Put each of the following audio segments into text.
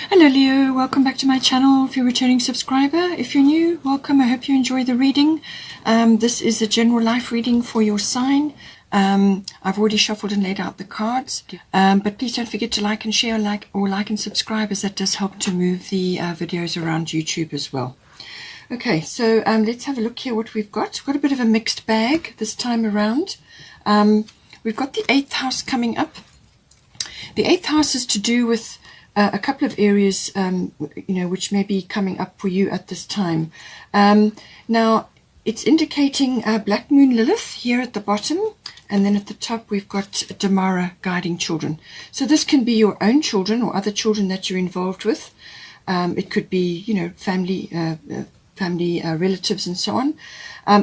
Hello Leo, welcome back to my channel. If you're a returning subscriber, if you're new, welcome. I hope you enjoy the reading. This is a general life reading for your sign. I've already shuffled and laid out the cards, but please don't forget to like and share, like and subscribe, as that does help to move the videos around YouTube as well. Okay, so let's have a look here what we've got. We've got a bit of a mixed bag this time around. We've got the 8th house coming up. The 8th house is to do with a couple of areas, which may be coming up for you at this time. Now, it's indicating Black Moon Lilith here at the bottom, and then at the top we've got Damara guiding children. So this can be your own children or other children that you're involved with. It could be, family, relatives, and so on.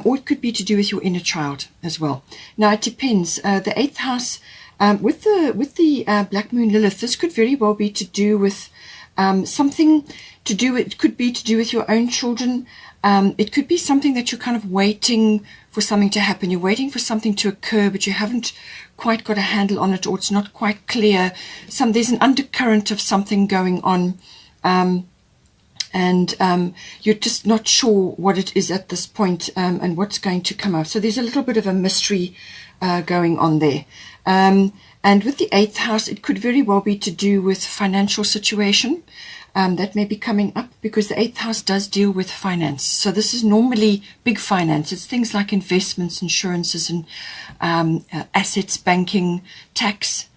Or it could be to do with your inner child as well. Now, it depends. The 8th house. With the Black Moon Lilith, this could very well be to do with something to do with, it could be to do with your own children. It could be something that you're kind of waiting for something to happen. You're waiting for something to occur, but you haven't quite got a handle on it, or it's not quite clear. There's an undercurrent of something going on, and you're just not sure what it is at this point, and what's going to come up. So there's a little bit of a mystery going on there. And with the 8th house, it could very well be to do with financial situation that may be coming up, because the 8th house does deal with finance. So this is normally big finance. It's things like investments, insurances, and assets, banking, tax.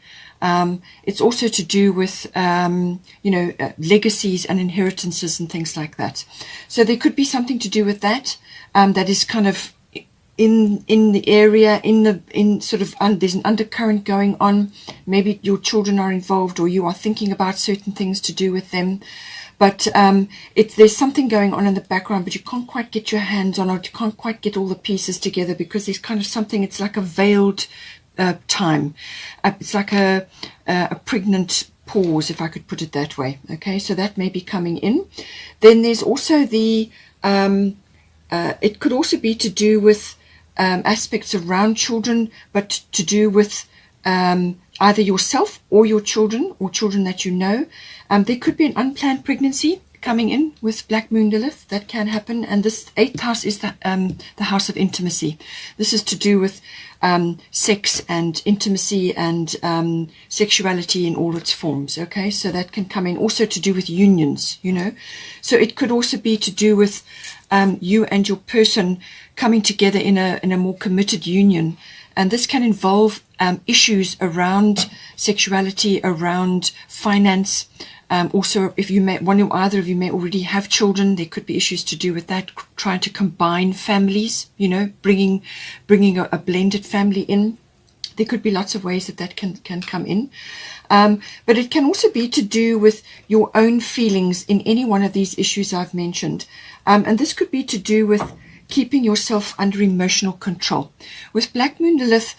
It's also to do with, legacies and inheritances and things like that. So there could be something to do with that, that is kind of in the area, there's an undercurrent going on. Maybe your children are involved, or you are thinking about certain things to do with them. But there's something going on in the background, but you can't quite get your hands on it. You can't quite get all the pieces together, because there's kind of something, it's like a veiled time. It's like a pregnant pause, if I could put it that way. Okay, so that may be coming in. Then there's also the, it could also be to do with aspects around children, but to do with either yourself or your children, or children that you know. There could be an unplanned pregnancy coming in with Black Moon Lilith. That can happen. And this 8th house is the house of intimacy. This is to do with sex and intimacy and sexuality in all its forms. Okay, so that can come in. Also to do with unions, So it could also be to do with you and your person coming together in a more committed union. And this can involve issues around sexuality, around finance. Also, if one or either of you may already have children, there could be issues to do with that, trying to combine families, bringing a blended family in. There could be lots of ways that can come in. But it can also be to do with your own feelings in any one of these issues I've mentioned. And this could be to do with keeping yourself under emotional control. With Black Moon Lilith,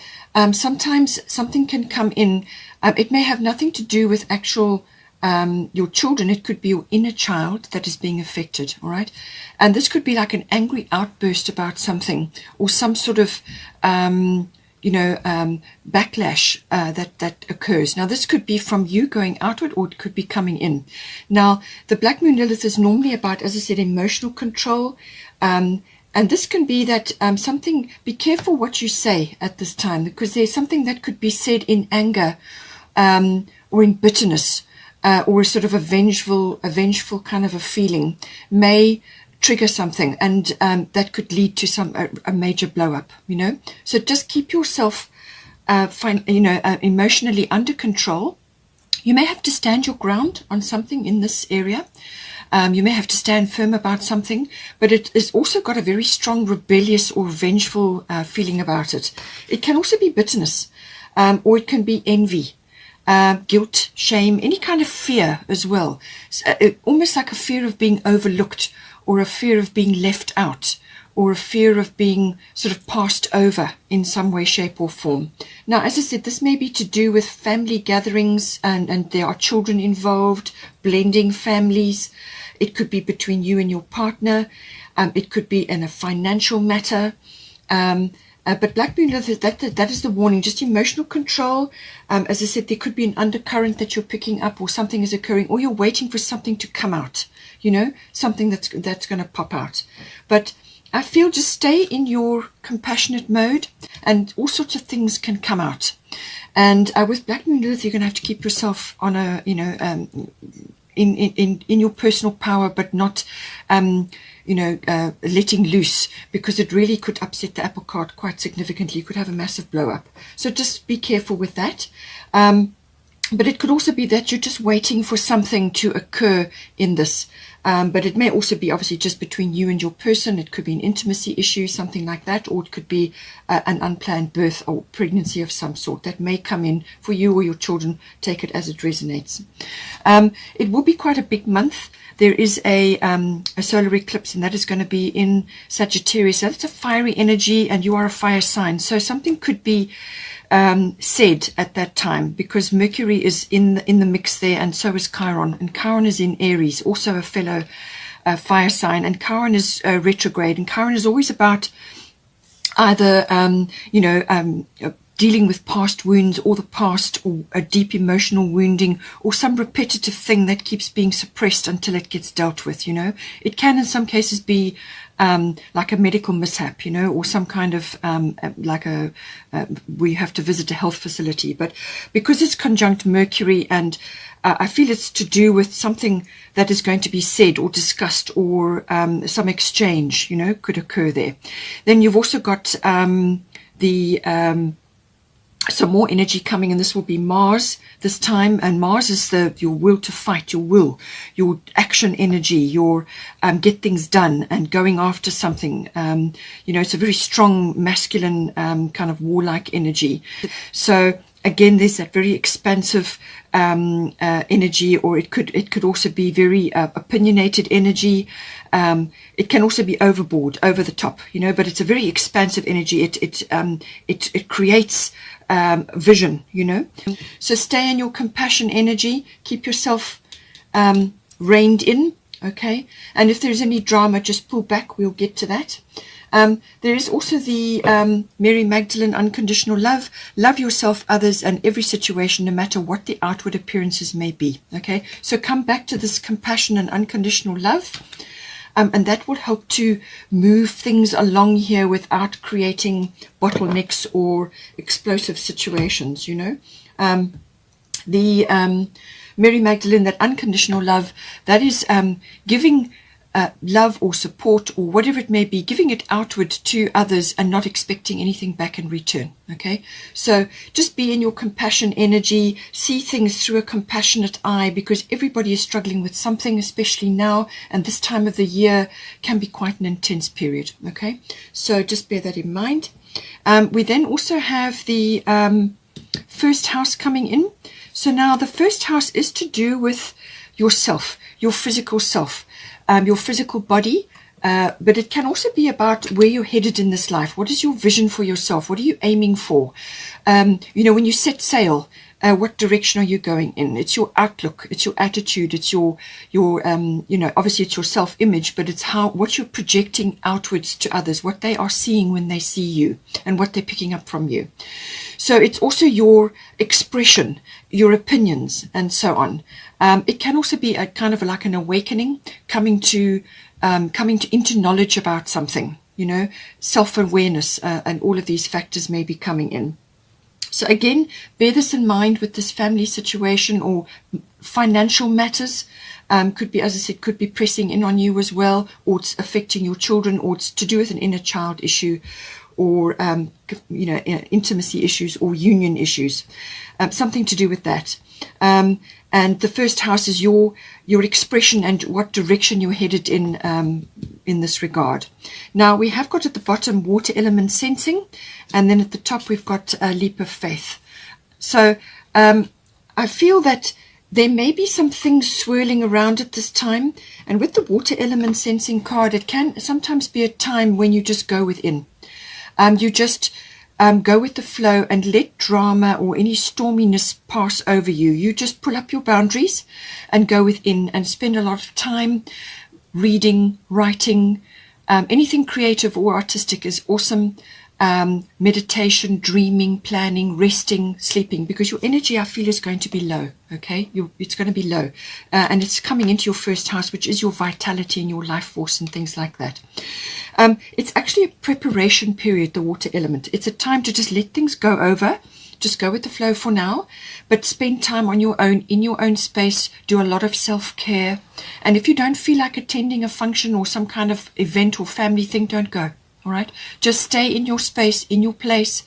sometimes something can come in. It may have nothing to do with actual your children. It could be your inner child that is being affected. All right, and this could be like an angry outburst about something, or some sort of backlash that occurs. Now, this could be from you going outward, or it could be coming in. Now, the Black Moon Lilith is normally about, as I said, emotional control. And this can be that something, be careful what you say at this time, because there's something that could be said in anger, or in bitterness, or a sort of a vengeful kind of a feeling may trigger something, and that could lead to a major blow up, So just keep yourself, emotionally under control. You may have to stand your ground on something in this area. You may have to stand firm about something, but it has also got a very strong rebellious or vengeful feeling about it. It can also be bitterness, or it can be envy, guilt, shame, any kind of fear as well. So, almost like a fear of being overlooked, or a fear of being left out, or a fear of being sort of passed over in some way, shape, or form. Now, as I said, this may be to do with family gatherings, and there are children involved, blending families. It could be between you and your partner. It could be in a financial matter. But Black Moon Lilith, that is the warning, just emotional control. As I said, there could be an undercurrent that you're picking up, or something is occurring, or you're waiting for something to come out, you know, something that's going to pop out. But I feel just stay in your compassionate mode, and all sorts of things can come out. And with Black Moon Lilith, you're going to have to keep yourself on a, you know, in your personal power, but not, you know, letting loose, because it really could upset the apple cart quite significantly. You could have a massive blow up. So just be careful with that. But it could also be that you're just waiting for something to occur in this. But it may also be obviously just between you and your person. It could be an intimacy issue, something like that, or it could be an unplanned birth or pregnancy of some sort that may come in for you or your children. Take it as it resonates. It will be quite a big month. There is a solar eclipse, and that is going to be in Sagittarius. So that's a fiery energy, and you are a fire sign. So something could be said at that time, because Mercury is in the mix there, and so is Chiron. And Chiron is in Aries, also a fellow fire sign. And Chiron is retrograde, and Chiron is always about either you know, dealing with past wounds, or the past, or a deep emotional wounding, or some repetitive thing that keeps being suppressed until it gets dealt with, you know. It can in some cases be like a medical mishap, you know, or some kind of like we have to visit a health facility. But because it's conjunct Mercury, and I feel it's to do with something that is going to be said or discussed, or some exchange, you know, could occur there. Then you've also got some more energy coming, and this will be Mars this time. And Mars is your will to fight, your action energy, your get things done and going after something. You know, it's a very strong masculine kind of warlike energy. So again, there's that very expansive energy, or it could also be very opinionated energy. It can also be overboard, over the top, you know, but it's a very expansive energy. It creates vision, you know. So stay in your compassion energy, keep yourself reined in, okay. And if there's any drama, just pull back. We'll get to that. There is also the Mary Magdalene unconditional love. Love yourself, others, and every situation, no matter what the outward appearances may be. Okay, so come back to this compassion and unconditional love, and that will help to move things along here without creating bottlenecks or explosive situations, you know. The Mary Magdalene, that unconditional love, that is giving love or support or whatever it may be, giving it outward to others and not expecting anything back in return. Okay, so just be in your compassion energy, see things through a compassionate eye, because everybody is struggling with something, especially now, and this time of the year can be quite an intense period. Okay, so just bear that in mind. We then also have the first house coming in. So now the first house is to do with yourself, your physical self, your physical body, but it can also be about where you're headed in this life. What is your vision for yourself? What are you aiming for? You know, when you set sail, what direction are you going in? It's your outlook, it's your attitude, it's your you know, obviously it's your self-image, but it's what you're projecting outwards to others, what they are seeing when they see you, and what they're picking up from you. So it's also your expression, your opinions, and so on. It can also be a kind of like an awakening, coming into knowledge about something, you know, self-awareness, and all of these factors may be coming in. So again, bear this in mind with this family situation or financial matters. Could be, as I said, could be pressing in on you as well, or it's affecting your children, or it's to do with an inner child issue, or you know, intimacy issues or union issues, something to do with that. And the first house is your expression and what direction you're headed in this regard. Now we have got at the bottom water element sensing, and then at the top we've got a leap of faith. So I feel that there may be some things swirling around at this time, and with the water element sensing card, it can sometimes be a time when you just go within. You just go with the flow and let drama or any storminess pass over you. You just pull up your boundaries and go within and spend a lot of time reading, writing. Anything creative or artistic is awesome. meditation, dreaming, planning, resting, sleeping, because your energy, I feel, is going to be low. Okay, it's going to be low, and it's coming into your first house, which is your vitality and your life force and things like that. It's actually a preparation period, the water element. It's a time to just let things go over. Just go with the flow for now, but spend time on your own, in your own space, do a lot of self-care. And if you don't feel like attending a function or some kind of event or family thing, don't go, all right? Just stay in your space, in your place,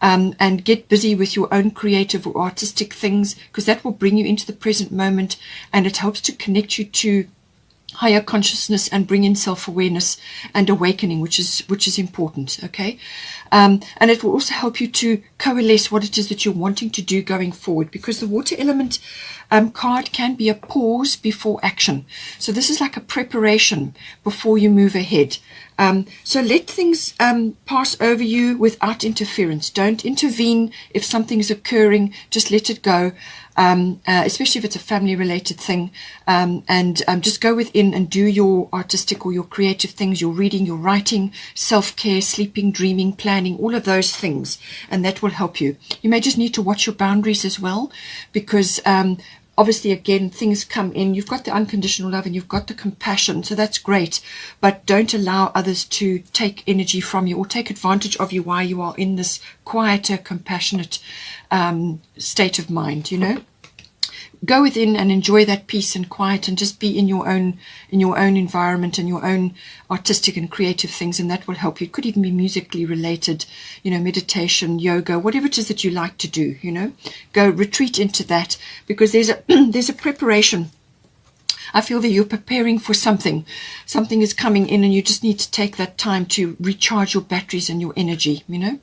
and get busy with your own creative or artistic things, because that will bring you into the present moment, and it helps to connect you to higher consciousness and bring in self-awareness and awakening, which is important. Okay, and it will also help you to coalesce what it is that you're wanting to do going forward, because the water element card can be a pause before action. So this is like a preparation before you move ahead. So let things pass over you without interference. Don't intervene if something is occurring. Just let it go. Especially if it's a family-related thing, and just go within and do your artistic or your creative things, your reading, your writing, self-care, sleeping, dreaming, planning, all of those things, and that will help you. You may just need to watch your boundaries as well, because obviously, again, things come in. You've got the unconditional love and you've got the compassion, so that's great, but don't allow others to take energy from you or take advantage of you while you are in this quieter, compassionate state of mind, you know. Go within and enjoy that peace and quiet, and just be in your own environment and your own artistic and creative things, and that will help you. It could even be musically related, you know, meditation, yoga, whatever it is that you like to do, you know. Go retreat into that, because there's a preparation. I feel that you're preparing for something. Something is coming in, and you just need to take that time to recharge your batteries and your energy, you know.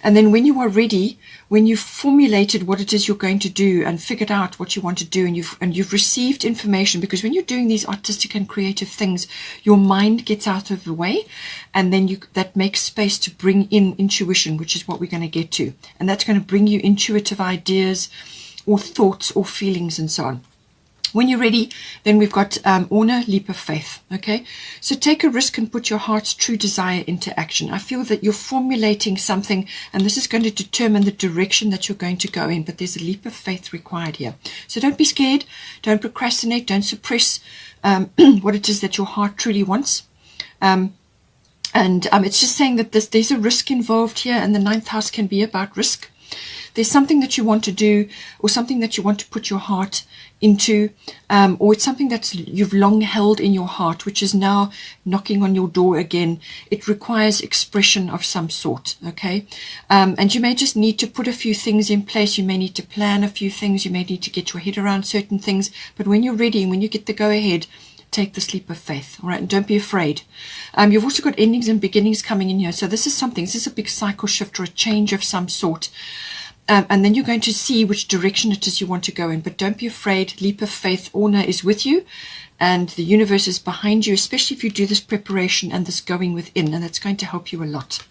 And then when you are ready, when you've formulated what it is you're going to do and figured out what you want to do, and you've received information, because when you're doing these artistic and creative things, your mind gets out of the way, and then that makes space to bring in intuition, which is what we're going to get to. And that's going to bring you intuitive ideas or thoughts or feelings and so on. When you're ready, then we've got honor, leap of faith. Okay, so take a risk and put your heart's true desire into action. I feel that you're formulating something, and this is going to determine the direction that you're going to go in, but there's a leap of faith required here. So don't be scared, don't procrastinate, don't suppress what it is that your heart truly wants. It's just saying that there's a risk involved here, and the 9th house can be about risk. There's something that you want to do, or something that you want to put your heart into, or it's something that you've long held in your heart, which is now knocking on your door again. It requires expression of some sort, okay? And you may just need to put a few things in place. You may need to plan a few things. You may need to get your head around certain things. But when you're ready, when you get the go-ahead, take the leap of faith, all right? And don't be afraid. You've also got endings and beginnings coming in here. So this is a big cycle shift or a change of some sort. And then you're going to see which direction it is you want to go in. But don't be afraid. Leap of faith, honor is with you, and the universe is behind you, especially if you do this preparation and this going within, and that's going to help you a lot.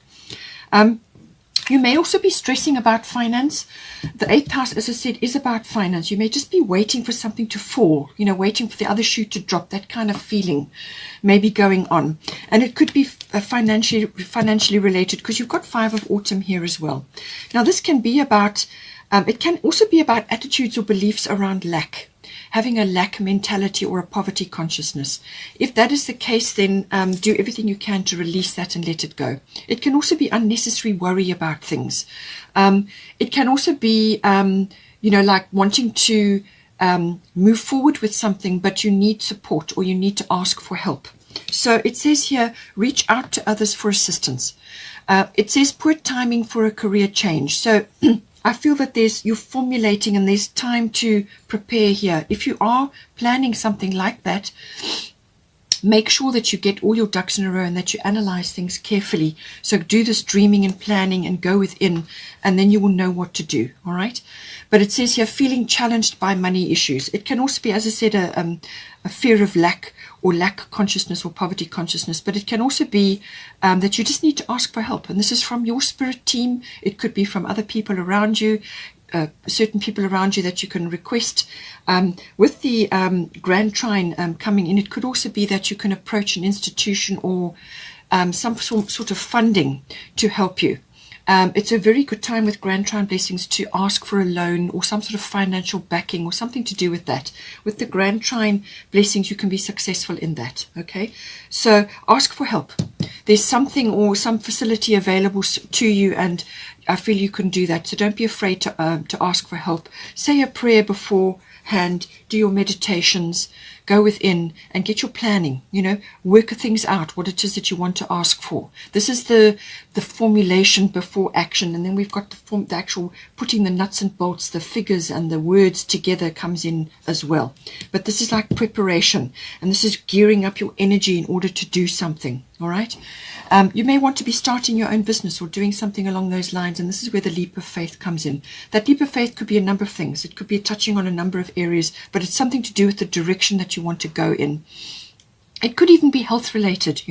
You may also be stressing about finance. The 8th house, as I said, is about finance. You may just be waiting for something to fall, you know, waiting for the other shoe to drop. That kind of feeling may be going on. And it could be financially related, because you've got 5 of autumn here as well. Now, this can be about, it can also be about attitudes or beliefs around lack. Having a lack mentality or a poverty consciousness. If that is the case, then do everything you can to release that and let it go. It can also be unnecessary worry about things. It can also be, you know, like wanting to move forward with something, but you need support or you need to ask for help. So it says here, reach out to others for assistance. It says poor timing for a career change. So I feel that you're formulating and there's time to prepare here. If you are planning something like that, make sure that you get all your ducks in a row and that you analyze things carefully. So do this dreaming and planning and go within, and then you will know what to do, all right? But it says here, feeling challenged by money issues. It can also be, as I said, a fear of lack, or lack consciousness or poverty consciousness, but it can also be that you just need to ask for help. And this is from your spirit team. It could be from other people around you, certain people around you that you can request. With the Grand Trine coming in, it could also be that you can approach an institution or some sort of funding to help you. It's a very good time with Grand Trine Blessings to ask for a loan or some sort of financial backing or something to do with that. With the Grand Trine Blessings, you can be successful in that, okay? So ask for help. There's something or some facility available to you, and I feel you can do that. So don't be afraid to ask for help. Say a prayer beforehand, do your meditations, go within and get your planning, work things out, what it is that you want to ask for. This is the formulation before action, and then we've got the actual putting the nuts and bolts, the figures and the words together comes in as well. But this is like preparation, and this is gearing up your energy in order to do something, all right? You may want to be starting your own business or doing something along those lines, and this is where the leap of faith comes in. That leap of faith could be a number of things. It could be touching on a number of areas, but it's something to do with the direction that you want to go in. It could even be health related,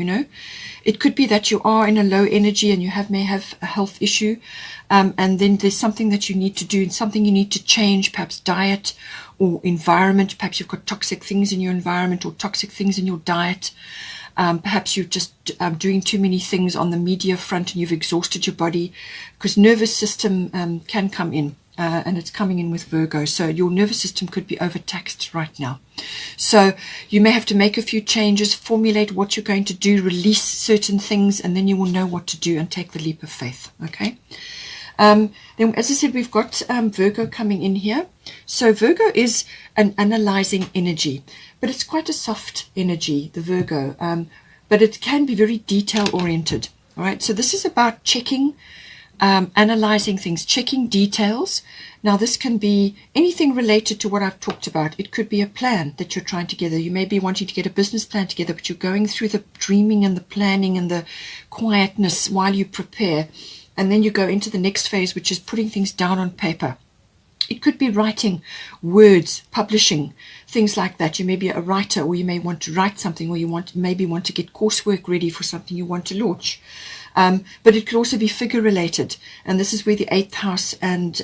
It could be that you are in a low energy and you may have a health issue, and then there's something that you need to do and something you need to change, perhaps diet or environment. Perhaps you've got toxic things in your environment or toxic things in your diet. Perhaps you're just doing too many things on the media front and you've exhausted your body, because nervous system can come in, and it's coming in with Virgo. So your nervous system could be overtaxed right now. So you may have to make a few changes, formulate what you're going to do, release certain things, and then you will know what to do and take the leap of faith. Okay. Then, as I said, we've got Virgo coming in here. So Virgo is an analyzing energy, but it's quite a soft energy, the Virgo, but it can be very detail oriented. All right. So this is about checking, analyzing things, checking details. Now, this can be anything related to what I've talked about. It could be a plan that you're trying together. You may be wanting to get a business plan together, but you're going through the dreaming and the planning and the quietness while you prepare. And then you go into the next phase, which is putting things down on paper. It could be writing words, publishing, things like that. You may be a writer, or you may want to write something, or you maybe want to get coursework ready for something you want to launch. But it could also be figure related. And this is where the 8th house and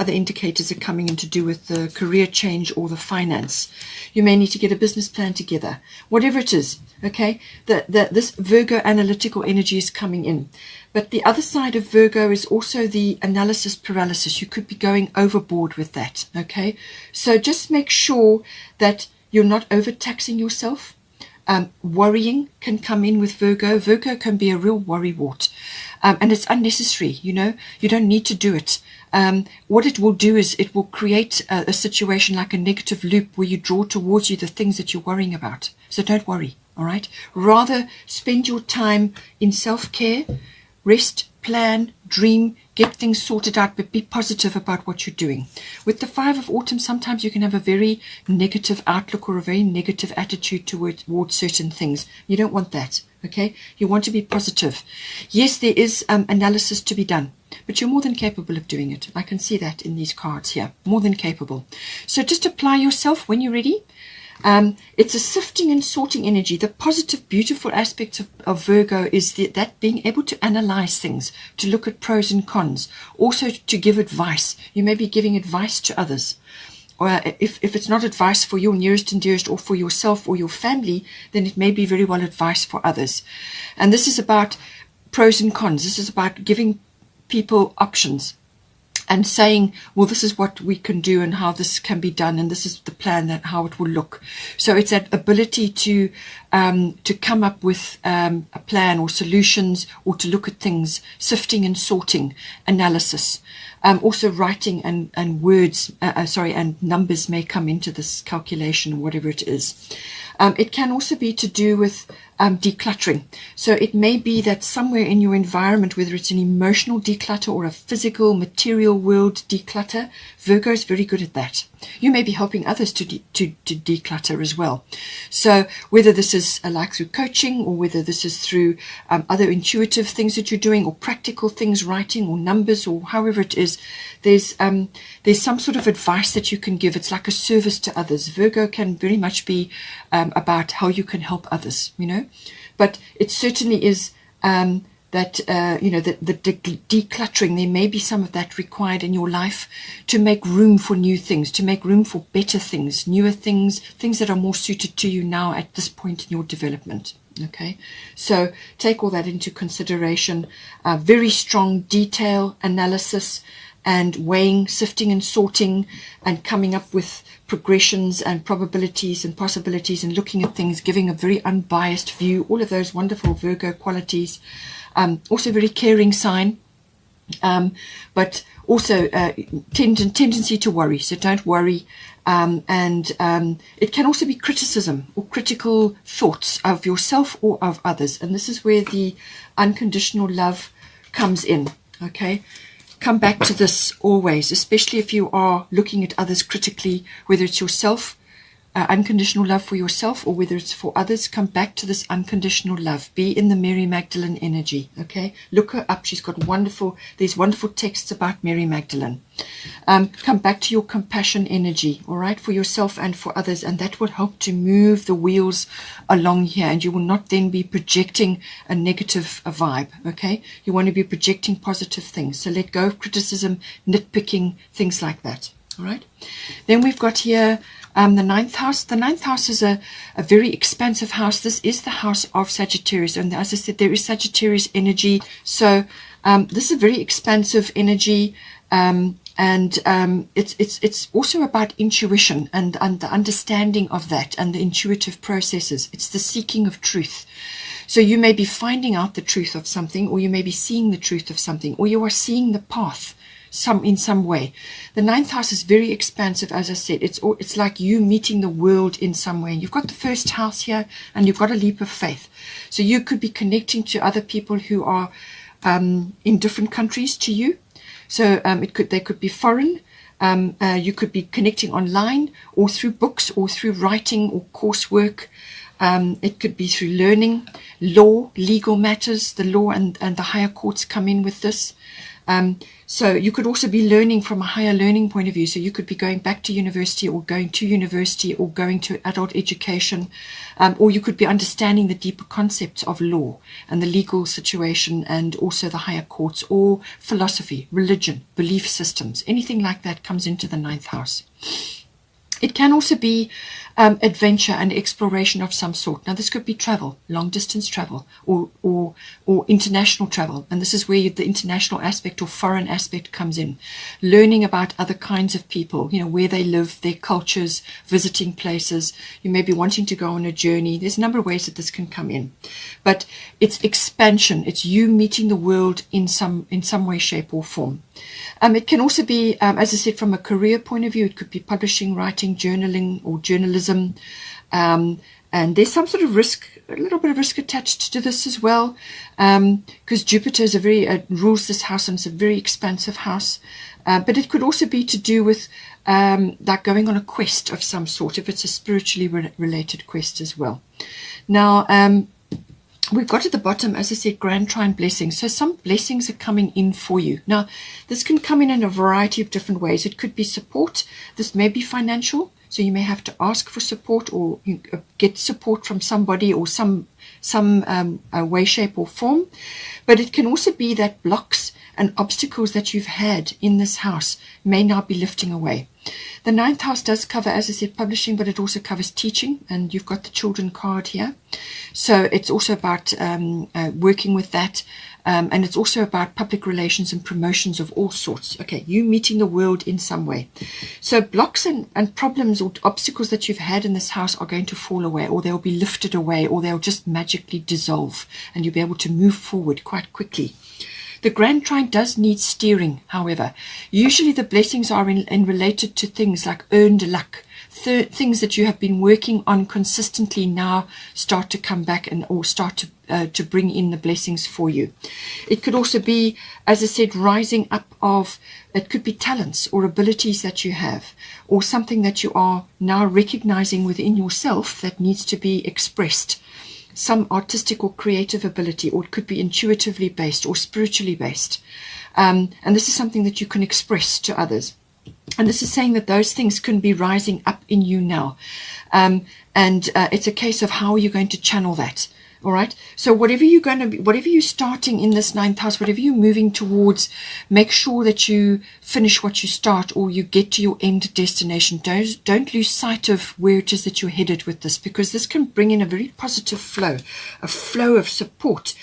other indicators are coming in to do with the career change or the finance. You may need to get a business plan together, whatever it is. Okay, this Virgo analytical energy is coming in. But the other side of Virgo is also the analysis paralysis. You could be going overboard with that. Okay, so just make sure that you're not overtaxing yourself. Worrying can come in with Virgo. Virgo can be a real worrywart, and it's unnecessary. You don't need to do it. What it will do is it will create a situation like a negative loop where you draw towards you the things that you're worrying about. So don't worry. All right. Rather spend your time in self-care, rest, plan, dream, get things sorted out, but be positive about what you're doing. With the 5 of Autumn, sometimes you can have a very negative outlook or a very negative attitude towards certain things. You don't want that. Okay. You want to be positive. Yes, there is analysis to be done, but you're more than capable of doing it. I can see that in these cards here. More than capable. So just apply yourself when you're ready. It's a sifting and sorting energy. The positive, beautiful aspects of Virgo is that being able to analyze things, to look at pros and cons, also to give advice. You may be giving advice to others. Or if it's not advice for your nearest and dearest or for yourself or your family, then it may be very well advice for others. And this is about pros and cons. This is about giving people options and saying, well, this is what we can do and how this can be done, and this is the plan, that how it will look. So it's that ability to come up with a plan or solutions, or to look at things, sifting and sorting, analysis. Also writing and words, and numbers may come into this calculation, whatever it is. It can also be to do with decluttering. So it may be that somewhere in your environment, whether it's an emotional declutter or a physical, material world declutter, Virgo is very good at that. You may be helping others to declutter as well. So whether this is like through coaching, or whether this is through other intuitive things that you're doing, or practical things, writing or numbers, or however it is, there's some sort of advice that you can give. It's like a service to others. Virgo can very much be about how you can help others, but it certainly is that the decluttering, there may be some of that required in your life to make room for new things, to make room for better things, newer things, things that are more suited to you now at this point in your development. Okay, so take all that into consideration. Very strong detail analysis and weighing, sifting and sorting, and coming up with progressions and probabilities and possibilities, and looking at things, giving a very unbiased view. All of those wonderful Virgo qualities. Also very caring sign, but also tendency to worry. So don't worry. It can also be criticism or critical thoughts of yourself or of others. And this is where the unconditional love comes in. Okay, come back to this always, especially if you are looking at others critically, whether it's yourself, unconditional love for yourself, or whether it's for others. Come back to this unconditional love. Be in the Mary Magdalene energy. Okay, look her up. She's got these wonderful texts about Mary Magdalene. Come back to your compassion energy, all right, for yourself and for others, and that will help to move the wheels along here, and you will not then be projecting a negative vibe. Okay, you want to be projecting positive things. So let go of criticism, nitpicking, things like that. All right, then we've got here the ninth house. The ninth house is a very expansive house. This is the house of Sagittarius, and as I said, there is Sagittarius energy. So this is a very expansive energy, it's also about intuition and the understanding of that and the intuitive processes. It's the seeking of truth. So you may be finding out the truth of something, or you may be seeing the truth of something, or you are seeing the path in some way. The ninth house is very expansive, as I said. It's like you meeting the world in some way. And you've got the first house here, and you've got a leap of faith. So you could be connecting to other people who are in different countries to you. So they could be foreign. You could be connecting online, or through books, or through writing or coursework. It could be through learning, law, legal matters. The law and the higher courts come in with this. So you could also be learning from a higher learning point of view. So you could be going back to university, or going to university, or going to adult education, or you could be understanding the deeper concepts of law and the legal situation, and also the higher courts, or philosophy, religion, belief systems. Anything like that comes into the ninth house. It can also be adventure and exploration of some sort. Now, this could be travel, long distance travel, or international travel. And this is where the international aspect or foreign aspect comes in. Learning about other kinds of people, where they live, their cultures, visiting places. You may be wanting to go on a journey. There's a number of ways that this can come in. But it's expansion. It's you meeting the world in some way, shape, or form. It can also be, as I said, from a career point of view, it could be publishing, writing, journaling, or journalism. And there's some sort of risk, a little bit of risk attached to this as well, because Jupiter is rules this house, and it's a very expansive house. But it could also be to do with like going on a quest of some sort, if it's a spiritually related quest as well. Now, we've got at the bottom, as I said, grand trine blessings. So some blessings are coming in for you. Now, this can come in a variety of different ways. It could be support. This may be financial. So you may have to ask for support, or you get support from somebody, or some way, shape, or form. But it can also be that blocks and obstacles that you've had in this house may now be lifting away. The ninth house does cover, as I said, publishing, but it also covers teaching, and you've got the children card here. So it's also about working with that, and it's also about public relations and promotions of all sorts. Okay, you meeting the world in some way. So blocks and problems or obstacles that you've had in this house are going to fall away, or they'll be lifted away, or they'll just magically dissolve, and you'll be able to move forward quite quickly. The grand trine does need steering, however. Usually the blessings are in related to things like earned luck. Things that you have been working on consistently now start to come back or start to bring in the blessings for you. It could also be, as I said, rising up of, it could be talents or abilities that you have, or something that you are now recognizing within yourself that needs to be expressed. Some artistic or creative ability, or it could be intuitively based or spiritually based. And this is something that you can express to others. And this is saying that those things can be rising up in you now. And it's a case of how you're going to channel that. All right. So whatever you're going to be, whatever you're starting in this ninth house, whatever you're moving towards, make sure that you finish what you start, or you get to your end destination. Don't lose sight of where it is that you're headed with this, because this can bring in a very positive flow, a flow of support,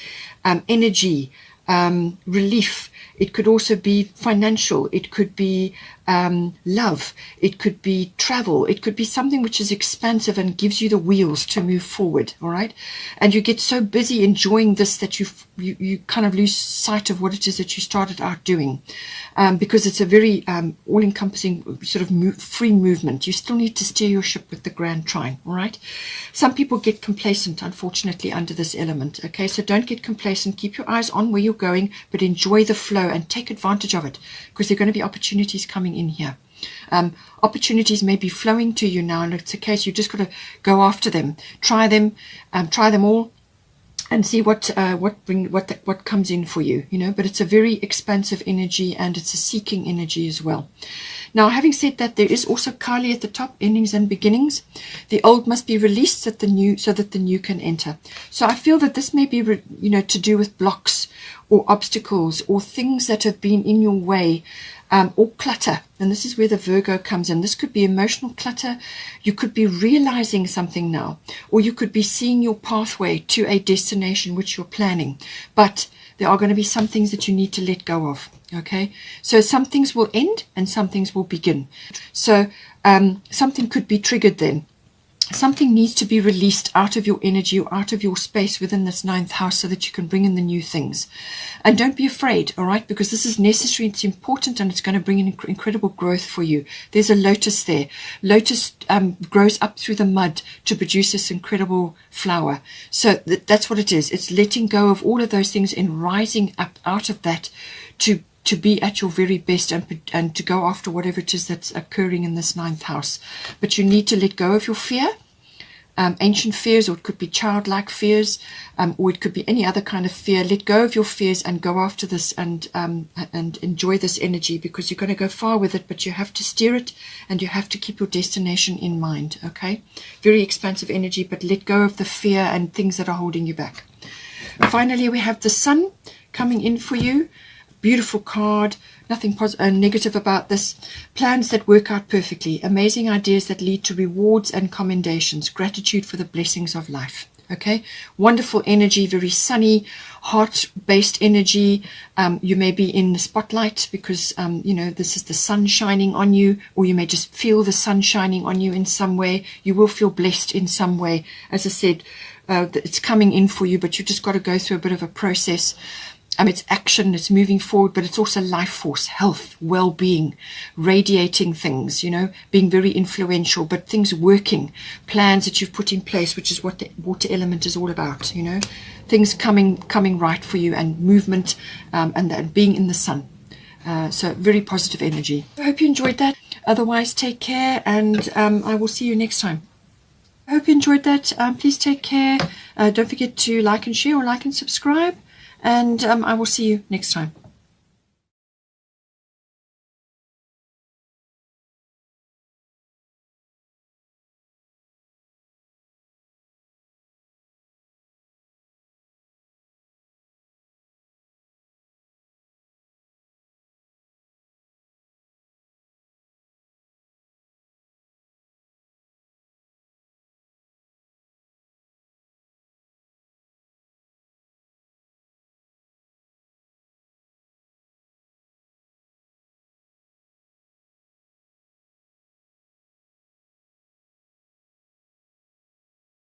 energy, relief. It could also be financial. It could be love. It could be travel. It could be something which is expansive and gives you the wheels to move forward. All right. And you get so busy enjoying this that you kind of lose sight of what it is that you started out doing, because it's a very all-encompassing sort of free movement. You still need to steer your ship with the grand trine. All right. Some people get complacent, unfortunately, under this element. Okay. So don't get complacent. Keep your eyes on where you're going, but enjoy the flow and take advantage of it, because there are going to be opportunities coming in here. Opportunities may be flowing to you now, and it's a case you just got to go after them, try them all, and see what comes in for you, you know. But it's a very expansive energy, and it's a seeking energy as well. Now, having said that, there is also Kali at the top, endings and beginnings. The old must be released so that the new can enter. So I feel that this may be, to do with blocks or obstacles or things that have been in your way, or clutter. And this is where the Virgo comes in. This could be emotional clutter. You could be realizing something now, or you could be seeing your pathway to a destination which you're planning. But there are going to be some things that you need to let go of. Okay, so some things will end and some things will begin. So something could be triggered then. Something needs to be released out of your energy or out of your space within this ninth house so that you can bring in the new things. And don't be afraid, all right, because this is necessary, it's important, and it's going to bring in incredible growth for you. There's a lotus there. Lotus grows up through the mud to produce this incredible flower. So that's what it is. It's letting go of all of those things and rising up out of that to be at your very best and to go after whatever it is that's occurring in this ninth house. But you need to let go of your fear, ancient fears, or it could be childlike fears, or it could be any other kind of fear. Let go of your fears and go after this and enjoy this energy, because you're going to go far with it, but you have to steer it and you have to keep your destination in mind. Okay, very expansive energy, but let go of the fear and things that are holding you back. Finally, we have the Sun coming in for you. Beautiful card, nothing negative about this. Plans that work out perfectly, amazing ideas that lead to rewards and commendations, gratitude for the blessings of life. Okay, wonderful energy, very sunny, heart-based energy. You may be in the spotlight because, this is the sun shining on you, or you may just feel the sun shining on you in some way. You will feel blessed in some way. As I said, it's coming in for you, but you just got to go through a bit of a process. It's action, it's moving forward, but it's also life force, health, well-being, radiating things, being very influential, but things working, plans that you've put in place, which is what the water element is all about, things coming right for you, and movement, and being in the sun. So very positive energy. I hope you enjoyed that. Otherwise, take care, and I will see you next time. I hope you enjoyed that. Please take care. Don't forget to like and share, or like and subscribe. And I will see you next time.